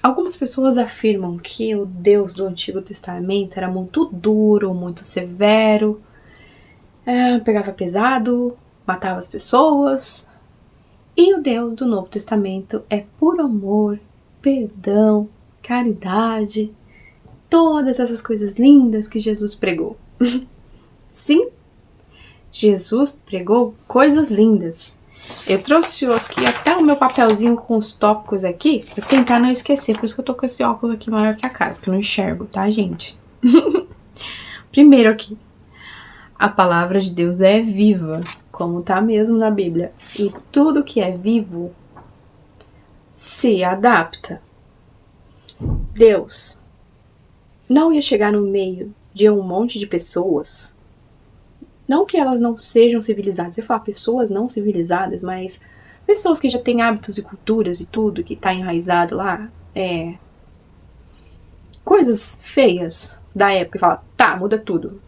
Algumas pessoas afirmam que o Deus do Antigo Testamento era muito duro, muito severo, pegava pesado, matava as pessoas. E o Deus do Novo Testamento é puro amor, perdão, caridade, todas essas coisas lindas que Jesus pregou. Sim, Jesus pregou coisas lindas. Eu trouxe aqui até o meu papelzinho com os tópicos aqui, pra tentar não esquecer. Por isso que eu tô com esse óculos aqui maior que a cara, porque eu não enxergo, tá, gente? Primeiro aqui, a palavra de Deus é viva, como tá mesmo na Bíblia. E tudo que é vivo se adapta. Deus não ia chegar no meio de um monte de pessoas. Não que elas não sejam civilizadas, eu falo pessoas não civilizadas, mas pessoas que já têm hábitos e culturas e tudo, que tá enraizado lá, coisas feias da época, e fala, tá, muda tudo,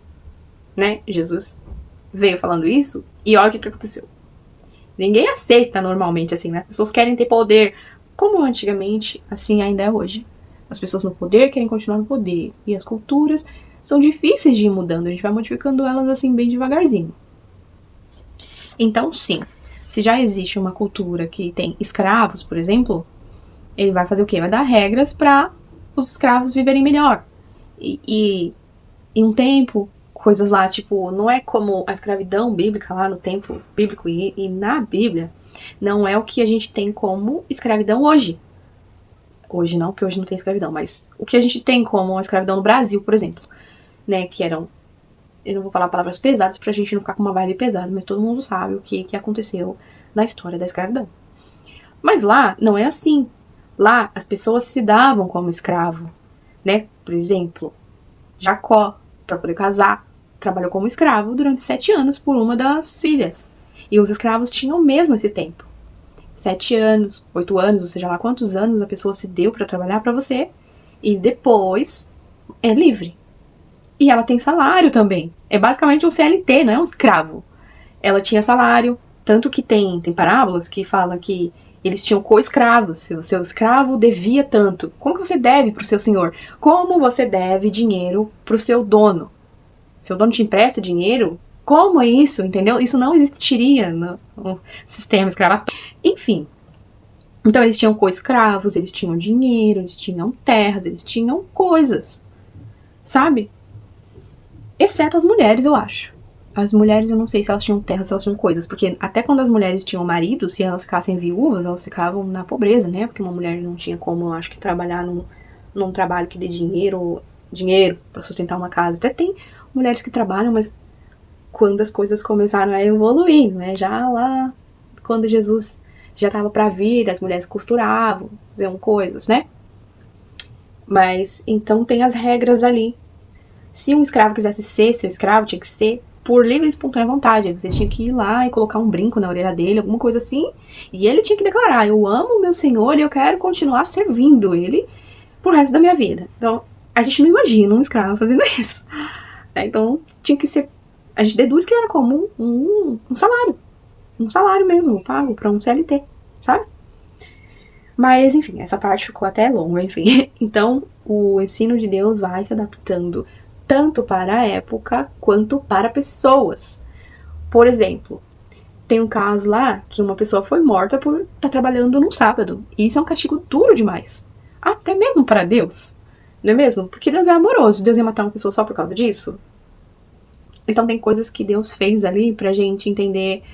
né? Jesus veio falando isso, e olha o que aconteceu. Ninguém aceita normalmente assim, né? As pessoas querem ter poder, como antigamente, assim ainda é hoje. As pessoas no poder querem continuar no poder, e as culturas são difíceis de ir mudando, a gente vai modificando elas assim bem devagarzinho. Então sim, se já existe uma cultura que tem escravos, por exemplo, ele vai fazer o quê? Vai dar regras para os escravos viverem melhor. E em um tempo, coisas lá, tipo, não é como a escravidão bíblica lá no tempo bíblico e na Bíblia, não é o que a gente tem como escravidão hoje. Hoje não, porque hoje não tem escravidão, mas o que a gente tem como a escravidão no Brasil, por exemplo, né, que eram, eu não vou falar palavras pesadas pra gente não ficar com uma vibe pesada, mas todo mundo sabe o que aconteceu na história da escravidão. Mas lá não é assim. Lá as pessoas se davam como escravo, né? Por exemplo, Jacó, para poder casar, trabalhou como escravo durante 7 anos por uma das filhas. E os escravos tinham mesmo esse tempo. 7 anos, 8 anos, ou seja lá quantos anos a pessoa se deu para trabalhar para você, e depois é livre. E ela tem salário também. É basicamente um CLT, não é um escravo. Ela tinha salário, tanto que tem parábolas que falam que eles tinham co-escravos. O seu escravo devia tanto. Como que você deve pro seu senhor? Como você deve dinheiro pro seu dono? Seu dono te empresta dinheiro? Como é isso, entendeu? Isso não existiria no sistema escravatório. Enfim. Então eles tinham co-escravos, eles tinham dinheiro, eles tinham terras, eles tinham coisas. Sabe? Exceto as mulheres, eu acho. As mulheres, eu não sei se elas tinham terras, se elas tinham coisas. Porque até quando as mulheres tinham marido, se elas ficassem viúvas, elas ficavam na pobreza, né? Porque uma mulher não tinha como, eu acho que, trabalhar num trabalho que dê dinheiro pra sustentar uma casa. Até tem mulheres que trabalham, mas quando as coisas começaram a evoluir, né? Já lá, quando Jesus já estava pra vir, as mulheres costuravam, faziam coisas, né? Mas, então tem as regras ali. Se um escravo quisesse ser seu escravo, tinha que ser por livre e espontânea vontade. Você tinha que ir lá e colocar um brinco na orelha dele, alguma coisa assim. E ele tinha que declarar, eu amo meu senhor e eu quero continuar servindo ele pro resto da minha vida. Então, a gente não imagina um escravo fazendo isso. Então, tinha que ser... A gente deduz que era como um salário. Um salário mesmo, pago pra um CLT, sabe? Mas, enfim, essa parte ficou até longa, enfim. Então, o ensino de Deus vai se adaptando tanto para a época quanto para pessoas. Por exemplo, tem um caso lá que uma pessoa foi morta por estar trabalhando no sábado. E isso é um castigo duro demais. Até mesmo para Deus. Não é mesmo? Porque Deus é amoroso. Deus ia matar uma pessoa só por causa disso? Então tem coisas que Deus fez ali pra gente entender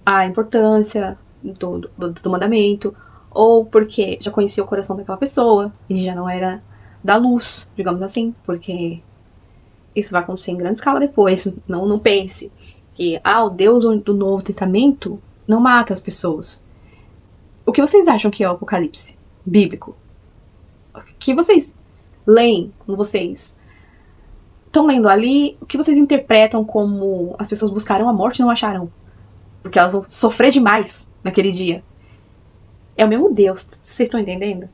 a importância do mandamento. Ou porque já conhecia o coração daquela pessoa. Ele já não era da luz, digamos assim. Porque... isso vai acontecer em grande escala depois. Não pense que, o Deus do Novo Testamento não mata as pessoas. O que vocês acham que é o Apocalipse bíblico? O que vocês leem quando vocês estão lendo ali? O que vocês interpretam como as pessoas buscaram a morte e não acharam? Porque elas vão sofrer demais naquele dia. É o mesmo Deus, vocês estão entendendo?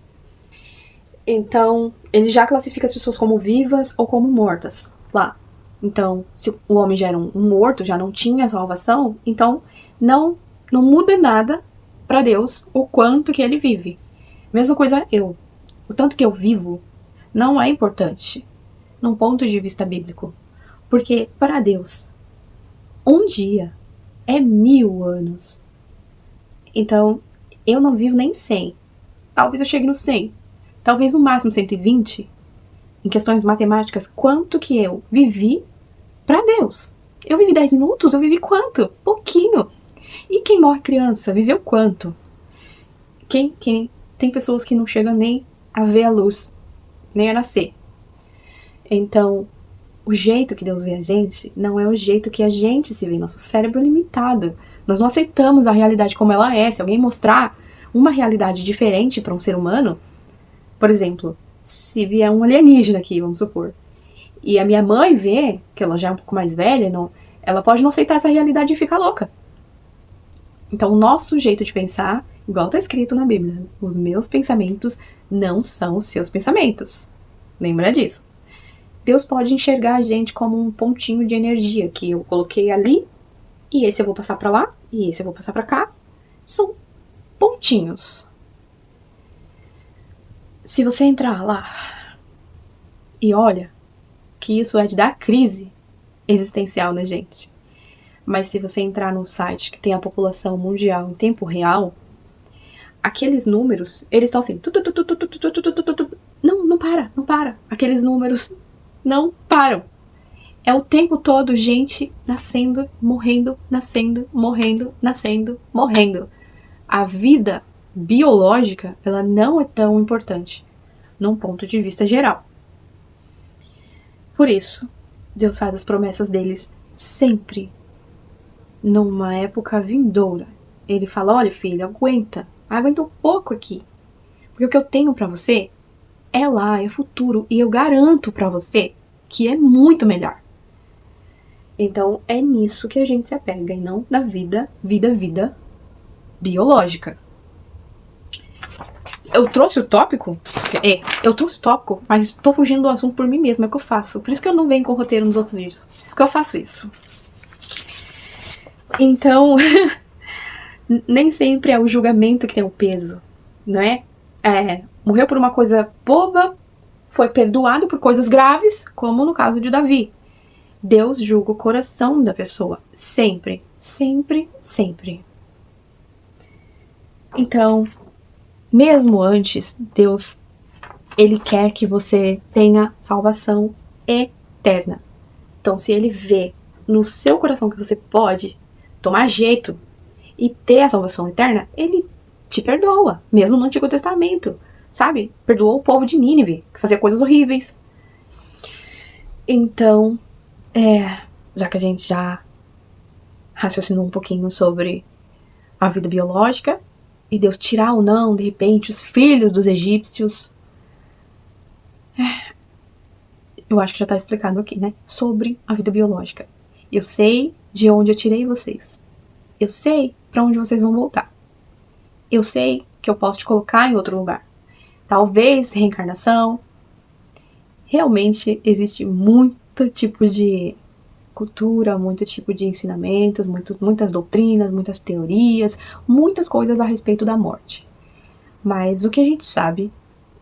Então, ele já classifica as pessoas como vivas ou como mortas lá. Então, se o homem já era um morto, já não tinha salvação, então não muda nada pra Deus o quanto que ele vive. Mesma coisa eu. o tanto que eu vivo, não é importante, num ponto de vista bíblico. Porque, para Deus, um dia é 1000 anos. Então, eu não vivo nem 100. Talvez eu chegue no 100. Talvez no máximo 120. Em questões matemáticas, quanto que eu vivi para Deus? Eu vivi 10 minutos? Eu vivi quanto? Pouquinho. E quem morre criança, viveu quanto? Tem pessoas que não chegam nem a ver a luz, nem a nascer. Então, o jeito que Deus vê a gente não é o jeito que a gente se vê. Nosso cérebro é limitado. Nós não aceitamos a realidade como ela é. Se alguém mostrar uma realidade diferente para um ser humano, por exemplo, se vier um alienígena aqui, vamos supor, e a minha mãe vê, que ela já é um pouco mais velha, ela pode não aceitar essa realidade e ficar louca. Então, o nosso jeito de pensar, igual está escrito na Bíblia, os meus pensamentos não são os seus pensamentos. Lembra disso. Deus pode enxergar a gente como um pontinho de energia que eu coloquei ali, e esse eu vou passar para lá, e esse eu vou passar para cá. São pontinhos. Se você entrar lá e olha que isso é de dar crise existencial na gente. Mas se você entrar num site que tem a população mundial em tempo real, aqueles números, eles estão assim. Não para. Aqueles números não param. É o tempo todo gente nascendo, morrendo, nascendo, morrendo, nascendo, morrendo. A vida biológica, ela não é tão importante num ponto de vista geral. Por isso, Deus faz as promessas deles sempre numa época vindoura. Ele fala, olha filho, aguenta um pouco aqui. Porque o que eu tenho pra você é lá, é futuro. E eu garanto pra você que é muito melhor. Então, é nisso que a gente se apega. E não na vida biológica. Eu trouxe o tópico, mas tô fugindo do assunto por mim mesma, é o que eu faço. Por isso que eu não venho com roteiro nos outros vídeos. Porque eu faço isso. Então, nem sempre é o julgamento que tem o peso, não é? Morreu por uma coisa boba, foi perdoado por coisas graves, como no caso de Davi. Deus julga o coração da pessoa. Sempre, sempre, sempre. Então, mesmo antes, Deus, Ele quer que você tenha salvação eterna. Então, se Ele vê no seu coração que você pode tomar jeito e ter a salvação eterna, Ele te perdoa, mesmo no Antigo Testamento, sabe? Perdoou o povo de Nínive, que fazia coisas horríveis. Então, já que a gente já raciocinou um pouquinho sobre a vida biológica, e Deus tirar ou não, de repente, os filhos dos egípcios, eu acho que já está explicado aqui, né? Sobre a vida biológica. Eu sei de onde eu tirei vocês. Eu sei para onde vocês vão voltar. Eu sei que eu posso te colocar em outro lugar. Talvez reencarnação. Realmente existe muito tipo de cultura, muito tipo de ensinamentos, muitas doutrinas, muitas teorias, muitas coisas a respeito da morte. Mas o que a gente sabe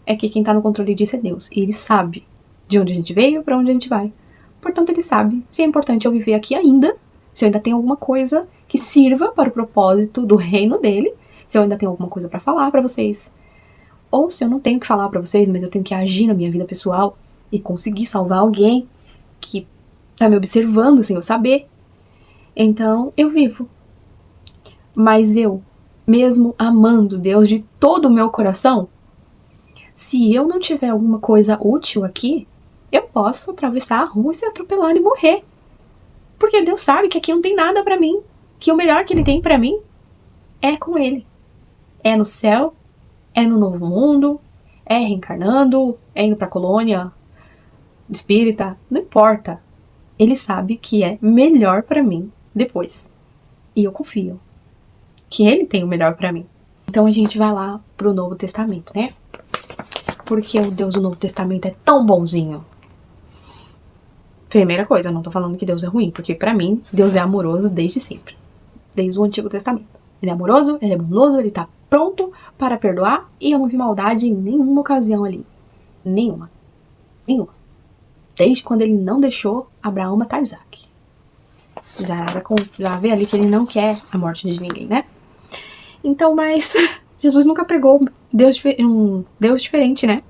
é que quem está no controle disso é Deus. E Ele sabe de onde a gente veio e para onde a gente vai. Portanto, Ele sabe se é importante eu viver aqui ainda, se eu ainda tenho alguma coisa que sirva para o propósito do reino dele, se eu ainda tenho alguma coisa para falar para vocês. Ou se eu não tenho que falar para vocês, mas eu tenho que agir na minha vida pessoal e conseguir salvar alguém que tá me observando sem eu saber. Então, eu vivo. Mas eu, mesmo amando Deus de todo o meu coração, se eu não tiver alguma coisa útil aqui, eu posso atravessar a rua e ser atropelado e morrer. Porque Deus sabe que aqui não tem nada pra mim. Que o melhor que Ele tem pra mim é com Ele. É no céu, é no novo mundo, é reencarnando, é indo pra colônia espírita, não importa. Ele sabe que é melhor pra mim depois. E eu confio que Ele tem o melhor pra mim. Então a gente vai lá pro Novo Testamento, né? Porque o Deus do Novo Testamento é tão bonzinho. Primeira coisa, eu não tô falando que Deus é ruim, porque pra mim, Deus é amoroso desde sempre. Desde o Antigo Testamento. Ele é amoroso, Ele é bondoso, Ele tá pronto para perdoar e eu não vi maldade em nenhuma ocasião ali. Nenhuma. Desde quando ele não deixou Abraão matar Isaac. Já vê ali que ele não quer a morte de ninguém, né? Então, mas Jesus nunca pregou um Deus diferente, né?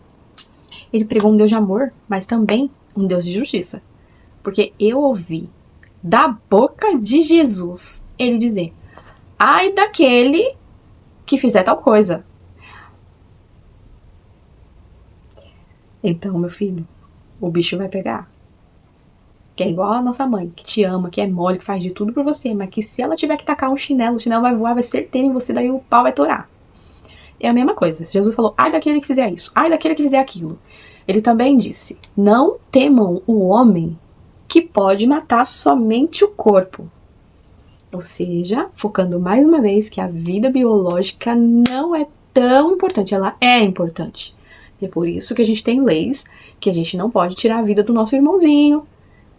Ele pregou um Deus de amor, mas também um Deus de justiça. Porque eu ouvi da boca de Jesus ele dizer: ai daquele que fizer tal coisa. Então, meu filho, o bicho vai pegar. Que é igual a nossa mãe, que te ama, que é mole, que faz de tudo por você, mas que se ela tiver que tacar um chinelo, o chinelo vai voar, vai certeiro em você, daí o pau vai torar. É a mesma coisa. Jesus falou: ai daquele que fizer isso, ai daquele que fizer aquilo. Ele também disse: não temam o homem que pode matar somente o corpo. Ou seja, focando mais uma vez que a vida biológica não é tão importante, ela é importante. E é por isso que a gente tem leis que a gente não pode tirar a vida do nosso irmãozinho,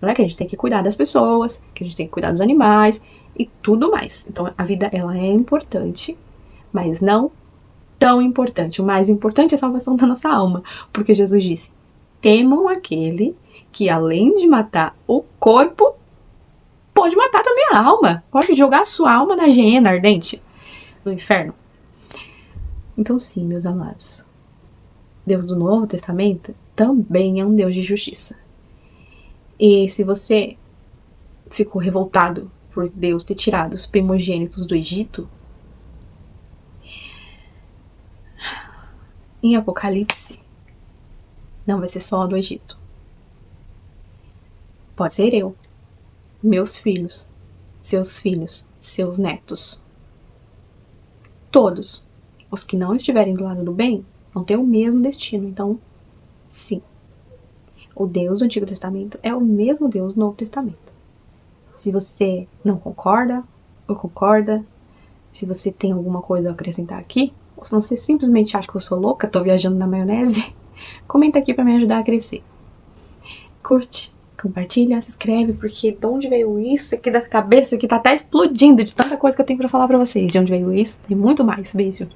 né? Que a gente tem que cuidar das pessoas, que a gente tem que cuidar dos animais e tudo mais. Então a vida, ela é importante, mas não tão importante. O mais importante é a salvação da nossa alma, porque Jesus disse: temam aquele que além de matar o corpo, pode matar também a alma, pode jogar a sua alma na geena ardente, no inferno. Então sim, meus amados, Deus do Novo Testamento também é um Deus de justiça. E se você ficou revoltado por Deus ter tirado os primogênitos do Egito, em Apocalipse não vai ser só do Egito. Pode ser eu, meus filhos, seus netos. Todos os que não estiverem do lado do bem vão ter o mesmo destino. Então, sim, o Deus do Antigo Testamento é o mesmo Deus do Novo Testamento. Se você não concorda ou concorda, se você tem alguma coisa a acrescentar aqui, ou se você simplesmente acha que eu sou louca, tô viajando na maionese, comenta aqui pra me ajudar a crescer. Curte, compartilha, se inscreve, porque de onde veio isso aqui da cabeça que tá até explodindo de tanta coisa que eu tenho pra falar pra vocês. De onde veio isso? Tem muito mais. Beijo.